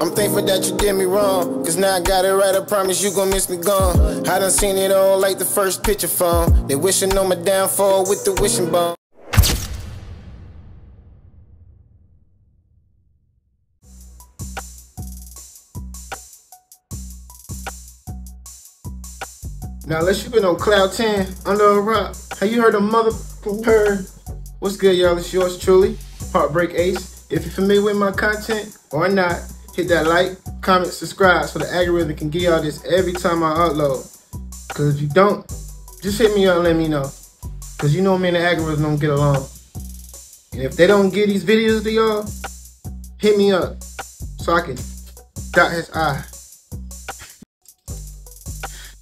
I'm thankful that you did me wrong, cause now I got it right, I promise you gon' miss me gone. I done seen it all like the first picture phone. They wishing on my downfall with the wishing bone. Now unless you been on cloud 10, under a rock, have you heard a mother from her? What's good, y'all? It's yours truly, Heartbreak Ace. If you're familiar with my content or not, hit that like, comment, subscribe so the algorithm can give y'all this every time I upload. Cause if you don't, just hit me up and let me know. Cause you know me and the algorithm don't get along. And if they don't give these videos to y'all, hit me up so I can dot his I.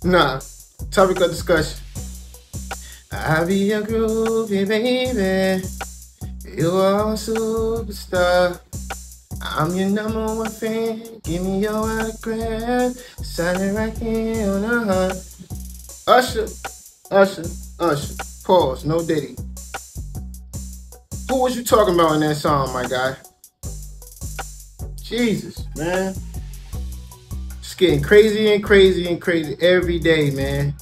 Nah, topic of discussion. I be a groovy baby, you are a superstar. I'm your #1 fan, give me your autograph, sign it right here on the heart. Usher, pause, no Diddy. Who was you talking about in that song, my guy? Jesus, man. It's getting crazy and crazy and crazy every day, man.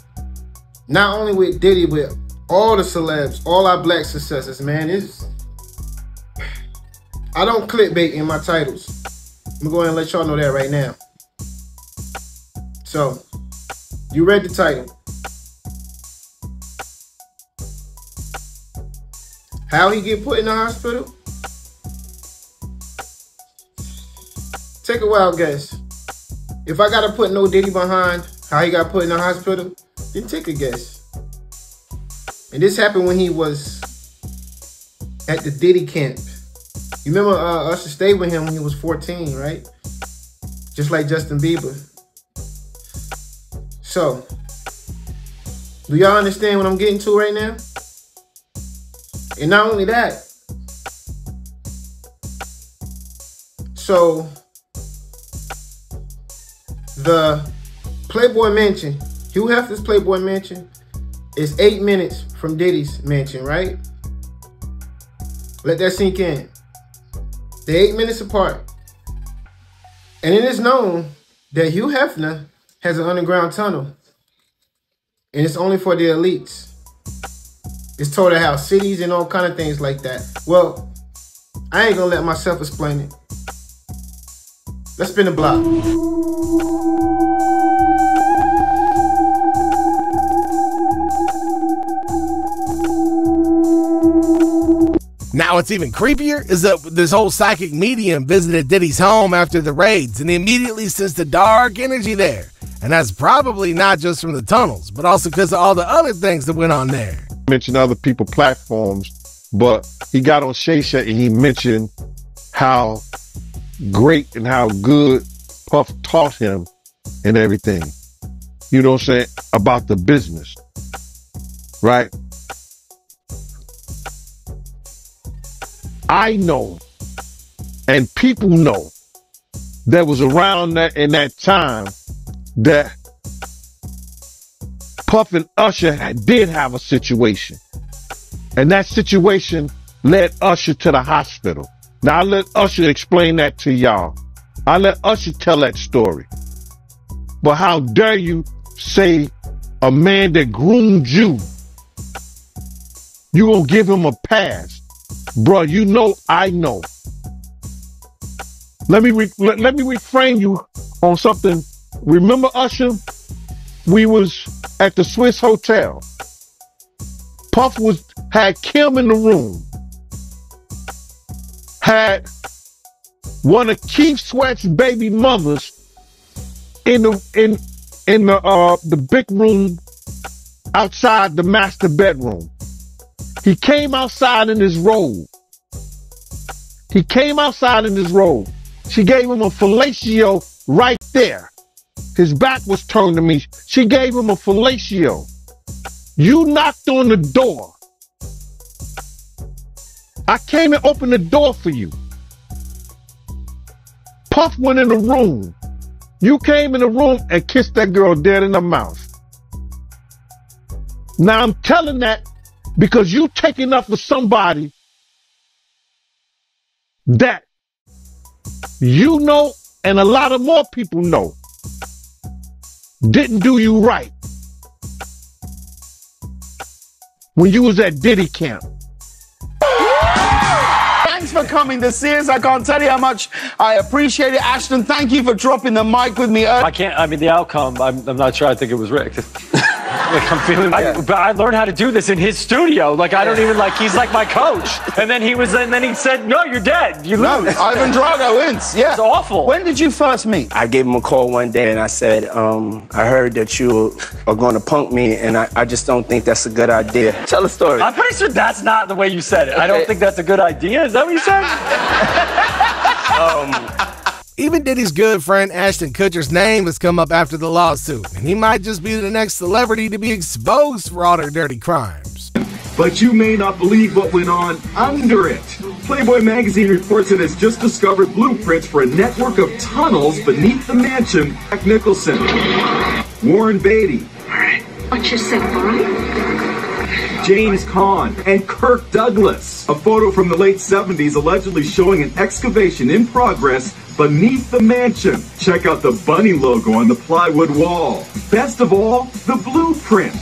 Not only with Diddy, with all the celebs, all our black successes, man. I don't clickbait in my titles. I'm gonna go ahead and let y'all know that right now. So, you read the title. How he get put in the hospital? Take a wild guess. If I gotta put no Diddy behind how he got put in the hospital, then take a guess. And this happened when he was at the Diddy camp. You remember Usher stayed with him when he was 14, right? Just like Justin Bieber. So, do y'all understand what I'm getting to right now? And not only that, so the Playboy Mansion, Hugh Hefner's Playboy Mansion, is 8 minutes from Diddy's mansion, right? Let that sink in. They're 8 minutes apart. And it is known that Hugh Hefner has an underground tunnel. And it's only for the elites. It's told to have cities and all kind of things like that. Well, I ain't gonna let myself explain it. Let's spin the block. Now what's even creepier is that this whole psychic medium visited Diddy's home after the raids, and he immediately sensed a dark energy there. And that's probably not just from the tunnels, but also because of all the other things that went on there. Mentioned other people platforms, but he got on Shay Shay and he mentioned how great and how good Puff taught him and everything. You know what I'm saying? About the business. Right? I know, and people know, that was around that in that time that Puff and Usher did have a situation. And that situation led Usher to the hospital. Now I'll let Usher explain that to y'all. I'll let Usher tell that story. But how dare you say a man that groomed you, you gonna give him a pass? Bro, you know I know. Let me reframe you on something. Remember Usher? We was at the Swiss Hotel. Puff had Kim in the room. Had one of Keith Sweat's baby mothers in the big room outside the master bedroom. He came outside in his robe. She gave him a fellatio right there. His back was turned to me. She gave him a fellatio. You knocked on the door. I came and opened the door for you. Puff went in the room. You came in the room and kissed that girl dead in the mouth. Now I'm telling that because you taking up for somebody that you know and a lot of more people know, didn't do you right when you was at Diddy camp. Thanks for coming to see us. I can't tell you how much I appreciate it. Ashton, thank you for dropping the mic with me. I mean, the outcome, I'm not sure. I think it was rigged. Like, I'm feeling, but I learned how to do this in his studio. Like, I don't even, like, he's like my coach. And then he said, no, you're dead. You lose. No, Ivan Drago wins. Yeah. It's awful. When did you first meet? I gave him a call one day and I said, I heard that you are going to punk me, and I just don't think that's a good idea. Tell a story. I'm pretty sure that's not the way you said it. I don't think that's a good idea. Is that what you said? Even Diddy's good friend Ashton Kutcher's name has come up after the lawsuit, and he might just be the next celebrity to be exposed for all their dirty crimes. But you may not believe what went on under it. Playboy magazine reports it has just discovered blueprints for a network of tunnels beneath the mansion of Jack Nicholson, Warren Beatty, Watch yourself, all right? James Caan, and Kirk Douglas. A photo from the late 70s allegedly showing an excavation in progress beneath the mansion. Check out the bunny logo on the plywood wall. Best of all, the blueprint.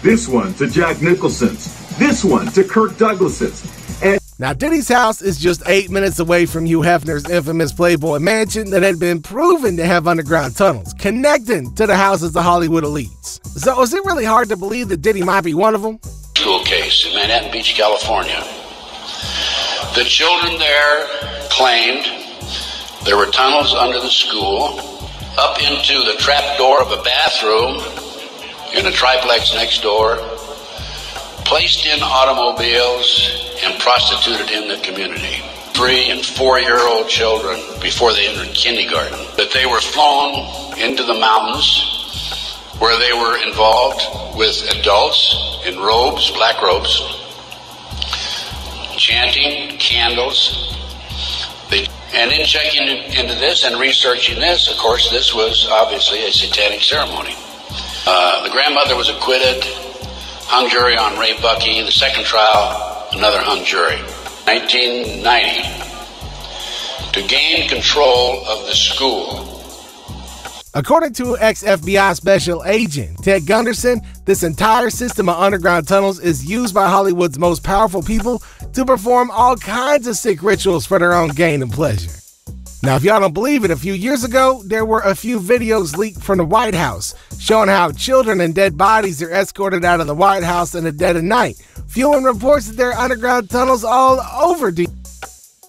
This one to Jack Nicholson's. This one to Kirk Douglas's. And now, Diddy's house is just 8 minutes away from Hugh Hefner's infamous Playboy mansion that had been proven to have underground tunnels connecting to the houses of Hollywood elites. So is it really hard to believe that Diddy might be one of them? School case in Manhattan Beach, California. The children there claimed there were tunnels under the school up into the trap door of a bathroom in a triplex next door, placed in automobiles and prostituted in the community. 3- and 4-year-old children before they entered kindergarten. That they were flown into the mountains where they were involved with adults in robes, black robes, chanting, candles. And in checking into this and researching this, of course, this was obviously a satanic ceremony. The grandmother was acquitted, hung jury on Ray Bucky. The second trial, another hung jury. 1990, to gain control of the school. According to ex-FBI special agent Ted Gunderson, this entire system of underground tunnels is used by Hollywood's most powerful people to perform all kinds of sick rituals for their own gain and pleasure. Now, if y'all don't believe it, a few years ago, there were a few videos leaked from the White House showing how children and dead bodies are escorted out of the White House in the dead of night, fueling reports that there are underground tunnels all over D.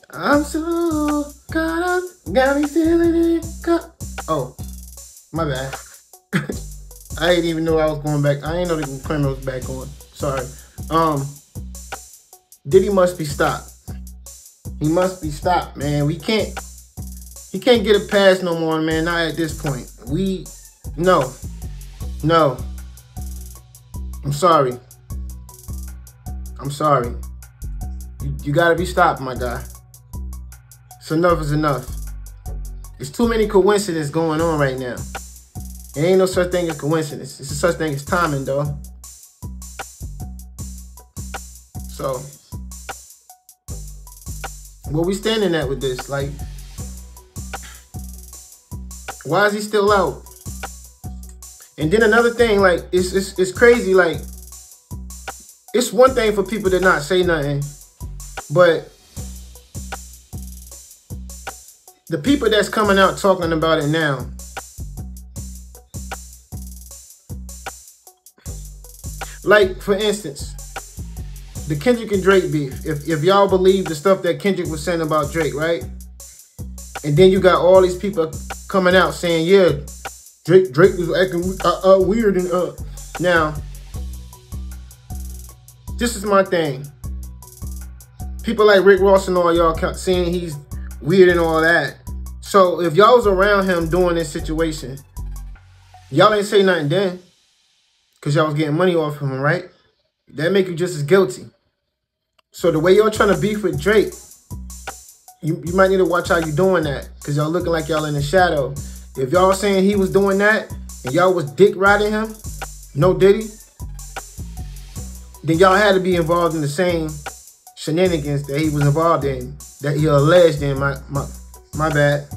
I'm so caught up, got me feeling it. Oh, my bad. I didn't even know I was going back. I didn't know the camera was back on. Sorry. Diddy must be stopped. He must be stopped, man. He can't get a pass no more, man. Not at this point. No. I'm sorry. You gotta be stopped, my guy. So enough is enough. There's too many coincidences going on right now. There ain't no such thing as coincidence. It's a such thing as timing, though. So, where we standing at with this? Like, why is he still out? And then another thing, like, it's crazy. Like, it's one thing for people to not say nothing, but the people that's coming out talking about it now, like, for instance, the Kendrick and Drake beef. If y'all believe the stuff that Kendrick was saying about Drake, right? And then you got all these people coming out saying, yeah, Drake was acting weird. And now, this is my thing. People like Rick Ross and all y'all saying he's weird and all that. So if y'all was around him doing this situation, y'all ain't say nothing then, because y'all was getting money off of him, right? That make you just as guilty. So the way y'all trying to beef with Drake, you might need to watch how you doing that, because y'all looking like y'all in the shadow. If y'all saying he was doing that and y'all was dick riding him, no Diddy, then y'all had to be involved in the same shenanigans that he was involved in, that he alleged in. My bad.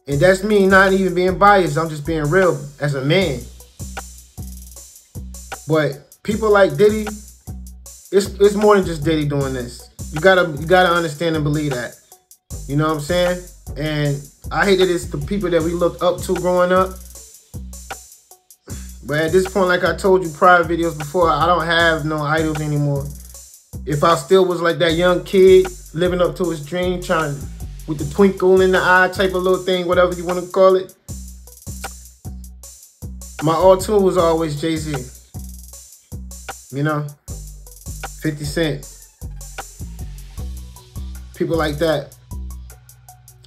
And that's me not even being biased. I'm just being real as a man. But people like Diddy, it's more than just Diddy doing this. You gotta understand and believe that. You know what I'm saying? And I hate that it's the people that we looked up to growing up. But at this point, like I told you prior videos before, I don't have no idols anymore. If I still was like that young kid living up to his dream, trying with the twinkle in the eye type of little thing, whatever you want to call it, my all-tune was always Jay-Z. You know, 50 Cent. People like that.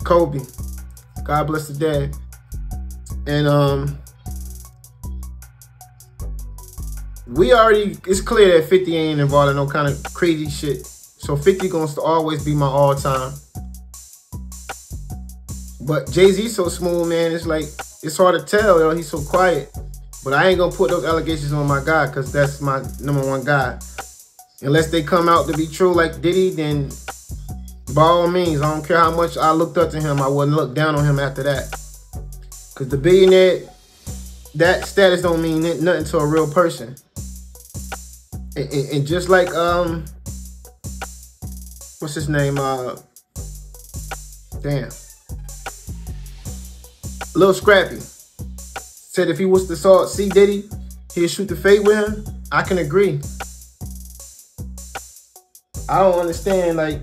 Kobe. God bless the dead. And we already, it's clear that 50 ain't involved in no kind of crazy shit. So 50 gonna always be my all-time. But Jay-Z so smooth, man. It's like, it's hard to tell, yo. He's so quiet. But I ain't gonna put those allegations on my guy, because that's my #1 guy. Unless they come out to be true like Diddy, then by all means, I don't care how much I looked up to him, I wouldn't look down on him after that. Because the billionaire, that status don't mean nothing to a real person. And just like, what's his name? Damn. Lil Scrappy said if he was to see Diddy, he'd shoot the fade with him. I can agree. I don't understand, like,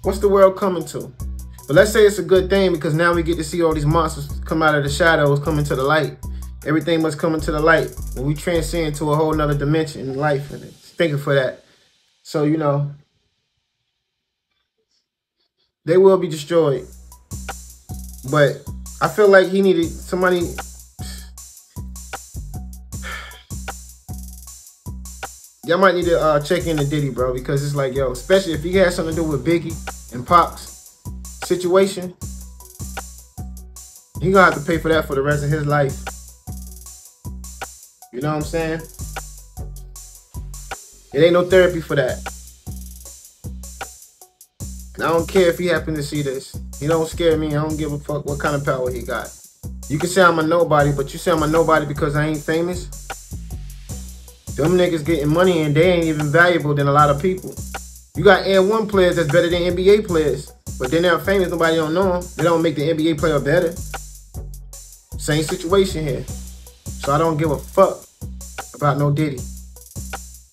what's the world coming to? But let's say it's a good thing, because now we get to see all these monsters come out of the shadows, coming to the light. Everything must come into the light when we transcend to a whole nother dimension in life, and thinking for that. So, you know, they will be destroyed. But I feel like he needed somebody. Y'all might need to check into Diddy, bro, because it's like, yo, especially if he has something to do with Biggie and Pac's situation, he gonna have to pay for that for the rest of his life. You know what I'm saying? It ain't no therapy for that. And I don't care if he happened to see this. He don't scare me. I don't give a fuck what kind of power he got. You can say I'm a nobody, but you say I'm a nobody because I ain't famous? Them niggas getting money and they ain't even valuable than a lot of people. You got N1 players that's better than NBA players, but they're not famous. Nobody don't know them. They don't make the NBA player better. Same situation here. So I don't give a fuck about no Diddy.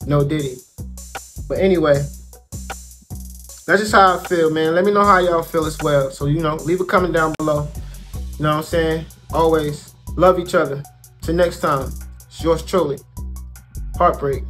No Diddy. But anyway, that's just how I feel, man. Let me know how y'all feel as well. So, you know, leave a comment down below. You know what I'm saying? Always love each other. Till next time, it's yours truly, Heartbreak.